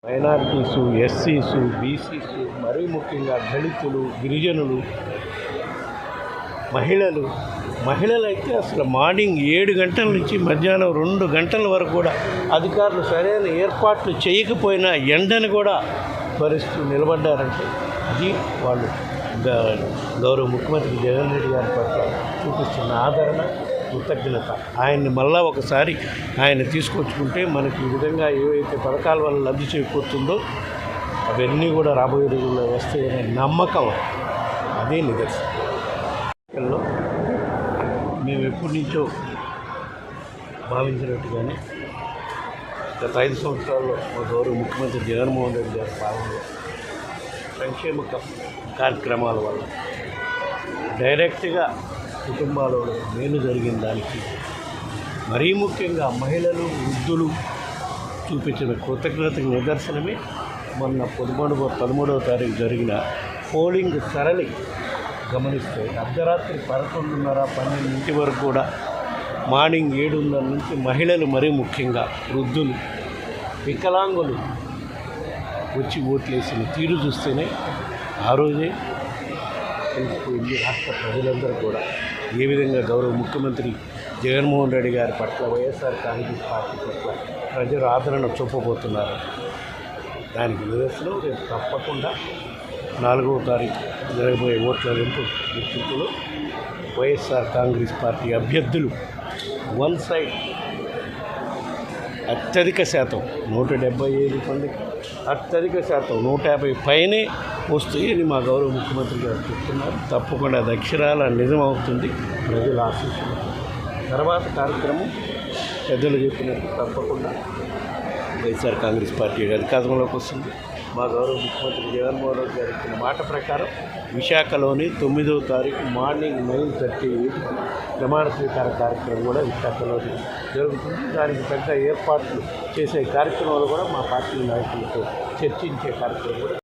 Minorities, ఎస్సీసు, బీసీసు, మరీ ముఖ్యంగా దళితులు, గిరిజనులు, మహిళలైతే అసలు మార్నింగ్ 7 గంటల నుంచి మధ్యాహ్నం 2 గంటల వరకు కూడా అధికారులు సరైన ఏర్పాట్లు చేయకపోయినా ఎండను కూడా భరిస్తూ నిలబడ్డారంటే అది వాళ్ళు గౌరవ ముఖ్యమంత్రి జగన్ రెడ్డి గారి పట్ల చూపిస్తున్న ఆదరణ, కృతజ్ఞత. ఆయన్ని మళ్ళా ఒకసారి ఆయన తీసుకొచ్చుకుంటే మనకి ఈ విధంగా ఏవైతే పథకాల వల్ల లబ్ధి చేకూరుతుందో అవన్నీ కూడా రాబోయే రోజుల్లో వస్తాయనే నమ్మకం అదే నిదర్శనంలో మేము ఎప్పటి నుంచో భావించినట్టుగానే గత 5 సంవత్సరాల్లో మా గౌరవ ముఖ్యమంత్రి జగన్మోహన్ రెడ్డి గారి పాలనలో సంక్షేమ కార్యక్రమాల వల్ల డైరెక్ట్గా కుటుంబాలలో మేలు జరిగిన దానికి మరీ ముఖ్యంగా మహిళలు, వృద్ధులు చూపించిన కృతజ్ఞతకు నిదర్శనమే మొన్న 13వ తారీఖు జరిగిన పోలింగ్ సరళి గమనిస్తే అర్ధరాత్రి 11:30, 12 వరకు కూడా మార్నింగ్ 7:30 నుంచి మహిళలు మరీ ముఖ్యంగా వృద్ధులు, వికలాంగులు వచ్చి ఓట్లేసిన తీరు చూస్తేనే ఆ రోజే తెలిసిపోయింది రాష్ట్ర ప్రజలందరూ కూడా ఏ విధంగా గౌరవ ముఖ్యమంత్రి జగన్మోహన్ రెడ్డి గారి పట్ల, వైఎస్ఆర్ కాంగ్రెస్ పార్టీ పట్ల ప్రజలు ఆదరణ చూపబోతున్నారు. దానికి నిదర్శనం రేపు తప్పకుండా 4వ తారీఖు జరగబోయే ఓట్ల లెక్కింపులో వైఎస్ఆర్ కాంగ్రెస్ పార్టీ అభ్యర్థులు వన్ సైడ్ అత్యధిక శాతం 175 మందికి అత్యధిక శాతం 150 పైనే వస్తాయని మా గౌరవ ముఖ్యమంత్రి గారు చెప్తున్నారు. తప్పకుండా అది అక్షరాల నిజమవుతుంది. ప్రజల ఆశీస్సులు తర్వాత కార్యక్రమం పెద్దలు చెప్పినట్టు తప్పకుండా వైఎస్ఆర్ కాంగ్రెస్ పార్టీ అధికారంలోకి వస్తుంది. మా గౌరవ ముఖ్యమంత్రి జగన్మోహన్ రెడ్డి గారు ఇచ్చిన మాట ప్రకారం విశాఖలోని 9వ తారీఖు మార్నింగ్ 9:30 ప్రమాణ స్వీకార కార్యక్రమం కూడా విశాఖలో జరుగుతుంది. దానికి పెద్ద ఏర్పాట్లు చేసే కార్యక్రమాలు కూడా మా పార్టీ నాయకులతో చర్చించే కార్యక్రమం కూడా